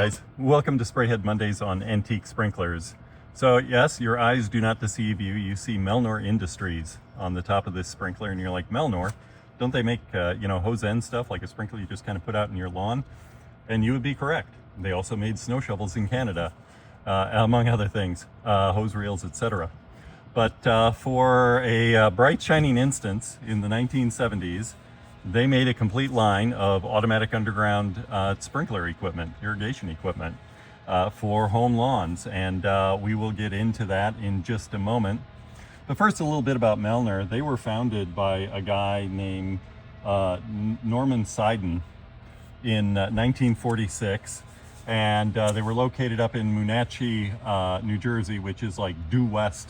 guys, welcome to Sprayhead Mondays on Antique Sprinklers. So yes, your eyes do not deceive you. You see Melnor Industries on the top of this sprinkler and you're like, Melnor, don't they make hose end stuff like a sprinkler you just kind of put out in your lawn? And you would be correct. They also made snow shovels in Canada, among other things, hose reels, etc. But for a bright shining instance in the 1970s, they made a complete line of automatic underground sprinkler equipment, irrigation equipment for home lawns. And we will get into that in just a moment. But first, a little bit about Melnor. They were founded by a guy named Norman Seiden in 1946. And they were located up in Moonachie, New Jersey, which is like due west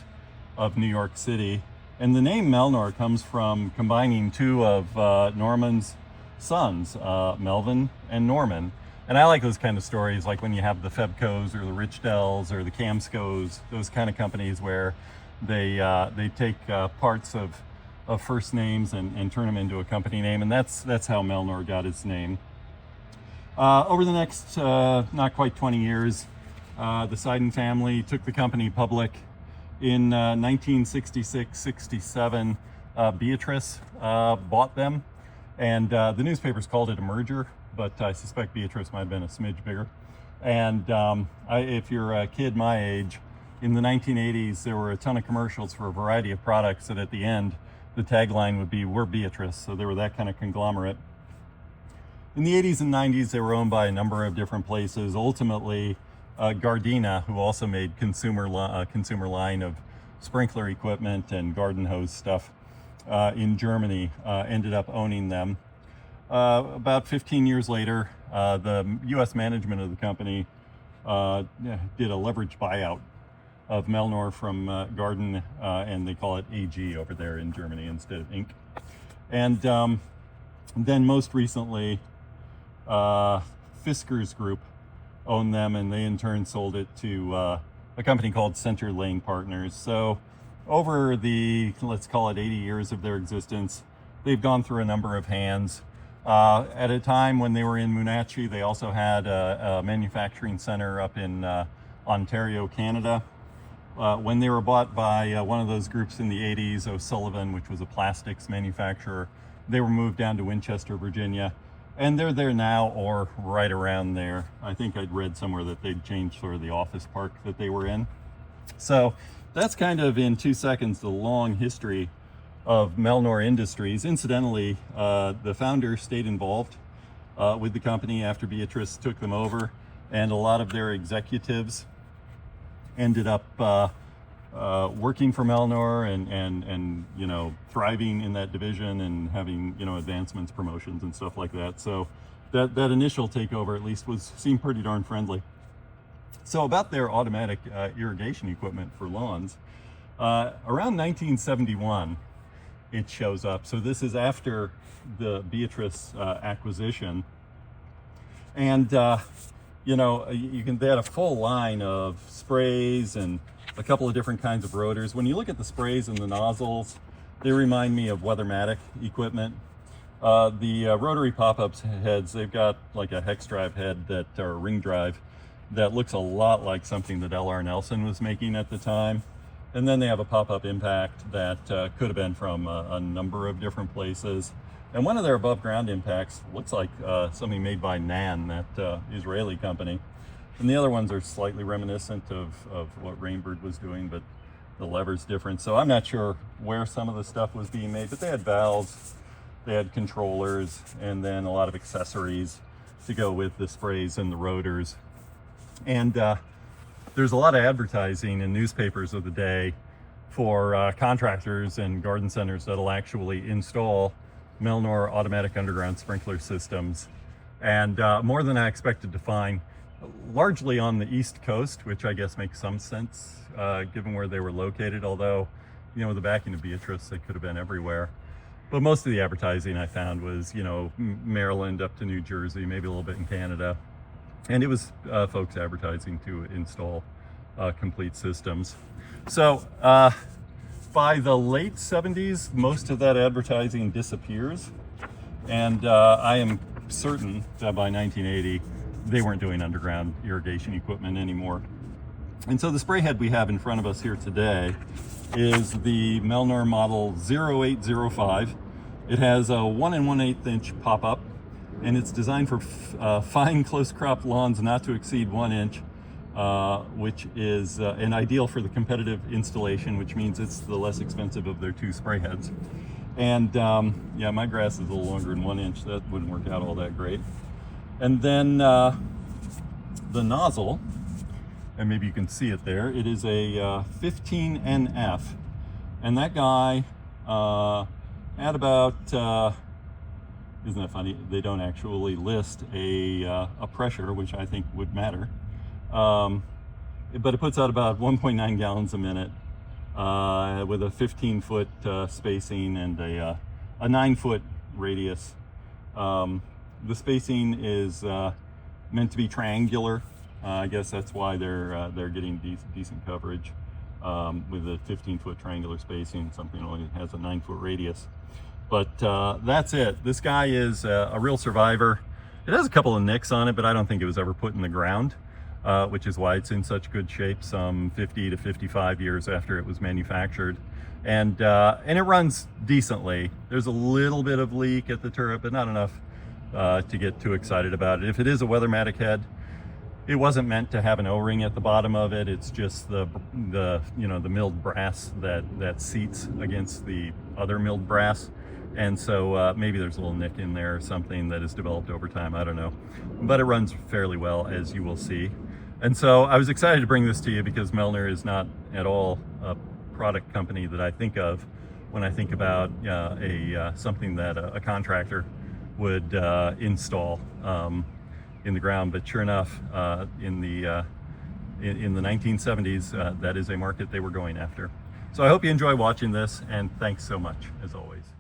of New York City. And the name Melnor comes from combining two of Norman's sons, Melvin and Norman. And I like those kind of stories, like when you have the Febcos or the Richdells or the Camscos, those kind of companies where they take parts of first names and turn them into a company name. And that's how Melnor got its name. Over the next not quite 20 years, the Seiden family took the company public. In 1966-67, Beatrice bought them, and the newspapers called it a merger, but I suspect Beatrice might have been a smidge bigger. And if you're a kid my age, in the 1980s, there were a ton of commercials for a variety of products that at the end, the tagline would be, "We're Beatrice," so they were that kind of conglomerate. In the 80s and 90s, they were owned by a number of different places. Ultimately, Gardena, who also made consumer line of sprinkler equipment and garden hose stuff in Germany, ended up owning them. About 15 years later, the U.S. management of the company did a leveraged buyout of Melnor from Garden, and they call it AG over there in Germany instead of Inc. And then most recently, Fiskars Group owned them, and they in turn sold it to a company called Center Lane Partners. So over the, let's call it 80 years of their existence, they've gone through a number of hands. At a time when they were in Moonachie, they also had a manufacturing center up in Ontario, Canada. When they were bought by one of those groups in the 80s, O'Sullivan, which was a plastics manufacturer, they were moved down to Winchester, Virginia. And they're there now, or right around there. I think I'd read somewhere that they'd changed sort of the office park that they were in. So that's kind of, in 2 seconds, the long history of Melnor Industries. Incidentally, the founder stayed involved with the company after Beatrice took them over, and a lot of their executives ended up working for Melnor and thriving in that division and having advancements, promotions, and stuff like that. So that initial takeover at least seemed pretty darn friendly. So about their automatic irrigation equipment for lawns, around 1971 it shows up. So this is after the Beatrice acquisition, and they had a full line of sprays and a couple of different kinds of rotors. When you look at the sprays and the nozzles, they remind me of Weathermatic equipment. The rotary pop-ups heads, they've got like a hex drive head or a ring drive that looks a lot like something that L.R. Nelson was making at the time. And then they have a pop-up impact that could have been from a number of different places. And one of their above-ground impacts looks like something made by Nan, that Israeli company. And the other ones are slightly reminiscent of what Rainbird was doing, but the lever's different. So I'm not sure where some of the stuff was being made, but they had valves, they had controllers, and then a lot of accessories to go with the sprays and the rotors. And there's a lot of advertising in newspapers of the day for contractors and garden centers that'll actually install Melnor automatic underground sprinkler systems. And more than I expected to find, largely on the East Coast, which I guess makes some sense given where they were located, although, with the backing of Beatrice, they could have been everywhere. But most of the advertising I found was, Maryland up to New Jersey, maybe a little bit in Canada. And it was folks advertising to install complete systems. So by the late 70s, most of that advertising disappears. And I am certain that by 1980, they weren't doing underground irrigation equipment anymore. And so the spray head we have in front of us here today is the Melnor model 0805. It has a 1 1/8 inch pop-up, and it's designed for fine close crop lawns not to exceed 1 inch, which is an ideal for the competitive installation, which means it's the less expensive of their two spray heads. And yeah, my grass is a little longer than 1 inch. That wouldn't work out all that great. And then the nozzle, and maybe you can see it there, it is a 15 NF, and that guy at about isn't that funny, they don't actually list a pressure, which I think would matter, but it puts out about 1.9 gallons a minute with a 15-foot spacing and a 9-foot radius. The spacing is meant to be triangular. I guess that's why they're getting decent coverage with a 15-foot triangular spacing. Something only has a 9-foot radius. But that's it. This guy is a real survivor. It has a couple of nicks on it, but I don't think it was ever put in the ground, which is why it's in such good shape some 50 to 55 years after it was manufactured. And it runs decently. There's a little bit of leak at the turret, but not enough to get too excited about it. If it is a Weathermatic head, it wasn't meant to have an O-ring at the bottom of it. It's just the milled brass that seats against the other milled brass. And so maybe there's a little nick in there or something that has developed over time. I don't know. But it runs fairly well, as you will see. And so I was excited to bring this to you because Melnor is not at all a product company that I think of when I think about something that a contractor would install in the ground. But sure enough, in the 1970s, that is a market they were going after. So I hope you enjoy watching this, and thanks so much, as always.